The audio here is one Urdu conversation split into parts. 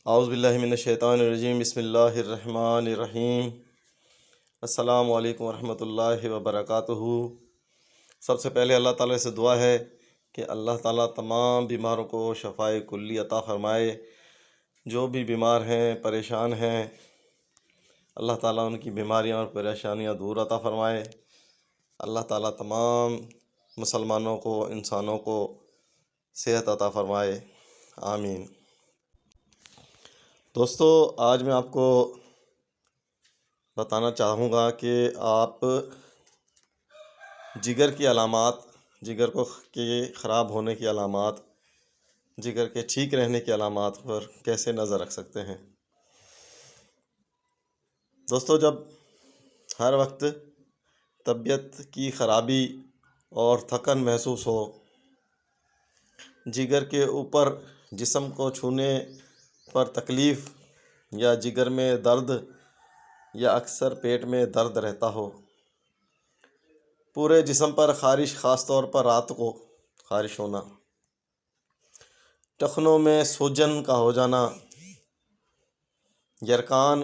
اعوذ باللہ من الشیطان الرجیم، بسم اللہ الرحمن الرحیم۔ السلام علیکم ورحمۃ اللہ وبرکاتہ۔ سب سے پہلے اللہ تعالیٰ سے دعا ہے کہ اللہ تعالیٰ تمام بیماروں کو شفائے کلی عطا فرمائے۔ جو بھی بیمار ہیں، پریشان ہیں، اللہ تعالیٰ ان کی بیماریاں اور پریشانیاں دور عطا فرمائے۔ اللہ تعالیٰ تمام مسلمانوں کو، انسانوں کو صحت عطا فرمائے، آمین۔ دوستو، آج میں آپ کو بتانا چاہوں گا کہ آپ جگر کی علامات، جگر کے خراب ہونے کی علامات، جگر کے ٹھیک رہنے کی علامات پر کیسے نظر رکھ سکتے ہیں۔ دوستو، جب ہر وقت طبیعت کی خرابی اور تھکن محسوس ہو، جگر کے اوپر جسم کو چھونے پر تکلیف، یا جگر میں درد، یا اکثر پیٹ میں درد رہتا ہو، پورے جسم پر خارش، خاص طور پر رات کو خارش ہونا، ٹخنوں میں سوجن کا ہو جانا، یرقان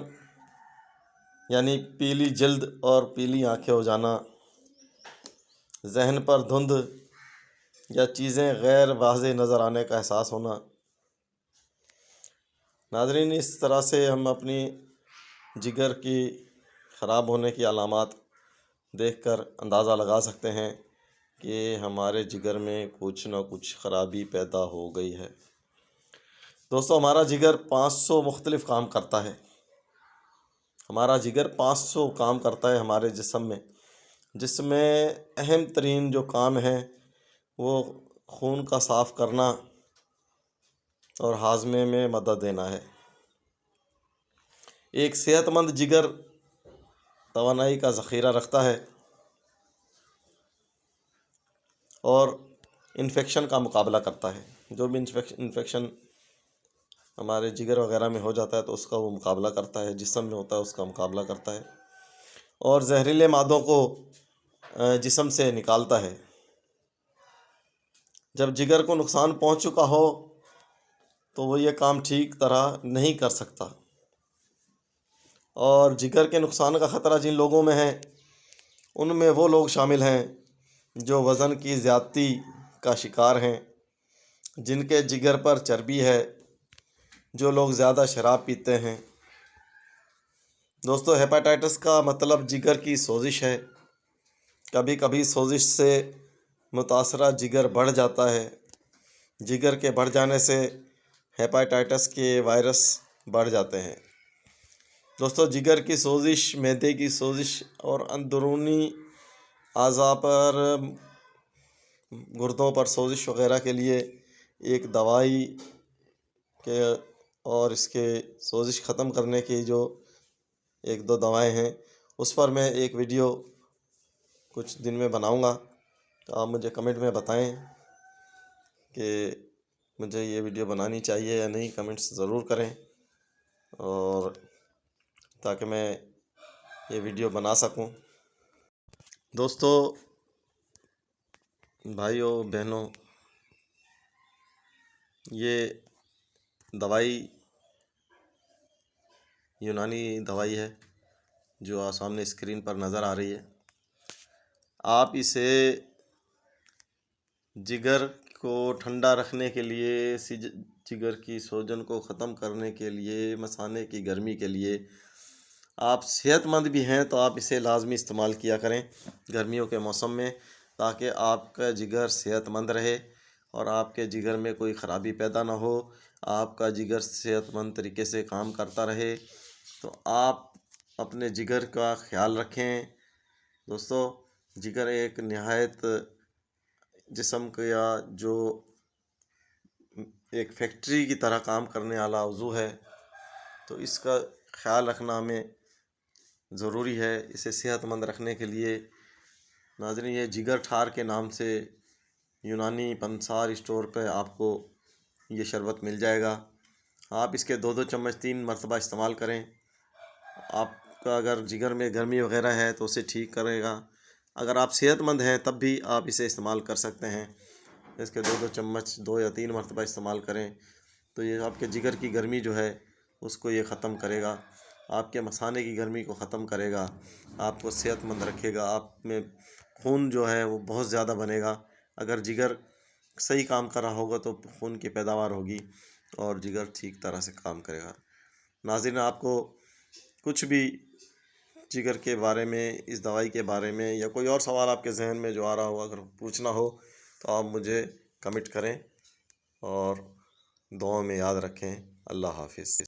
یعنی پیلی جلد اور پیلی آنکھیں ہو جانا، ذہن پر دھند یا چیزیں غیر واضح نظر آنے کا احساس ہونا۔ ناظرین، اس طرح سے ہم اپنی جگر کی خراب ہونے کی علامات دیکھ کر اندازہ لگا سکتے ہیں کہ ہمارے جگر میں کچھ نہ کچھ خرابی پیدا ہو گئی ہے۔ دوستو، ہمارا جگر 500 مختلف کام کرتا ہے۔ ہمارا جگر 500 کام کرتا ہے ہمارے جسم میں، جس میں اہم ترین جو کام ہے وہ خون کا صاف کرنا اور ہاضمے میں مدد دینا ہے۔ ایک صحت مند جگر توانائی کا ذخیرہ رکھتا ہے اور انفیکشن کا مقابلہ کرتا ہے۔ جو بھی انفیکشن ہمارے جگر وغیرہ میں ہو جاتا ہے تو اس کا وہ مقابلہ کرتا ہے، جسم میں ہوتا ہے اس کا مقابلہ کرتا ہے، اور زہریلے مادوں کو جسم سے نکالتا ہے۔ جب جگر کو نقصان پہنچ چکا ہو تو وہ یہ کام ٹھیک طرح نہیں کر سکتا، اور جگر کے نقصان کا خطرہ جن لوگوں میں ہے ان میں وہ لوگ شامل ہیں جو وزن کی زیادتی کا شکار ہیں، جن کے جگر پر چربی ہے، جو لوگ زیادہ شراب پیتے ہیں۔ دوستو، ہیپاٹائٹس کا مطلب جگر کی سوزش ہے۔ کبھی کبھی سوزش سے متاثرہ جگر بڑھ جاتا ہے۔ جگر کے بڑھ جانے سے ہیپاٹائٹس کے وائرس بڑھ جاتے ہیں۔ دوستو، جگر کی سوزش، معدے کی سوزش اور اندرونی اعضاء پر، گردوں پر سوزش وغیرہ کے لیے ایک دوائی کے اور اس کے سوزش ختم کرنے کی جو 1-2 دوائیں ہیں، اس پر میں ایک ویڈیو کچھ دن میں بناؤں گا۔ تو آپ مجھے کمنٹ میں بتائیں کہ مجھے یہ ویڈیو بنانی چاہیے یا نہیں، کمنٹس ضرور کریں، اور تاکہ میں یہ ویڈیو بنا سکوں۔ دوستو، بھائیوں، بہنوں، یہ دوائی یونانی دوائی ہے جو سامنے اسکرین پر نظر آ رہی ہے۔ آپ اسے جگر کو ٹھنڈا رکھنے کے لیے، جگر کی سوجن کو ختم کرنے کے لیے، مثانے کی گرمی کے لیے، آپ صحت مند بھی ہیں تو آپ اسے لازمی استعمال کیا کریں گرمیوں کے موسم میں، تاکہ آپ کا جگر صحت مند رہے اور آپ کے جگر میں کوئی خرابی پیدا نہ ہو، آپ کا جگر صحت مند طریقے سے کام کرتا رہے۔ تو آپ اپنے جگر کا خیال رکھیں۔ دوستو، جگر ایک نہایت جسم کا جو ایک فیکٹری کی طرح کام کرنے والا عضو ہے، تو اس کا خیال رکھنا ہمیں ضروری ہے۔ اسے صحت مند رکھنے کے لیے ناظرین، یہ جگر ٹھار کے نام سے یونانی پنسار اسٹور پہ آپ کو یہ شربت مل جائے گا۔ آپ اس کے 2 چمچ 3 مرتبہ استعمال کریں۔ آپ کا اگر جگر میں گرمی وغیرہ ہے تو اسے ٹھیک کرے گا۔ اگر آپ صحت مند ہیں تب بھی آپ اسے استعمال کر سکتے ہیں۔ اس کے 2 چمچ 2 یا 3 مرتبہ استعمال کریں تو یہ آپ کے جگر کی گرمی جو ہے اس کو یہ ختم کرے گا، آپ کے مثانے کی گرمی کو ختم کرے گا، آپ کو صحت مند رکھے گا، آپ میں خون جو ہے وہ بہت زیادہ بنے گا۔ اگر جگر صحیح کام کر رہا ہوگا تو خون کی پیداوار ہوگی اور جگر ٹھیک طرح سے کام کرے گا۔ ناظرین، آپ کو کچھ بھی جگر کے بارے میں، اس دوائی کے بارے میں، یا کوئی اور سوال آپ کے ذہن میں جو آ رہا ہو، اگر پوچھنا ہو تو آپ مجھے کمنٹ کریں، اور دعاؤں میں یاد رکھیں۔ اللہ حافظ۔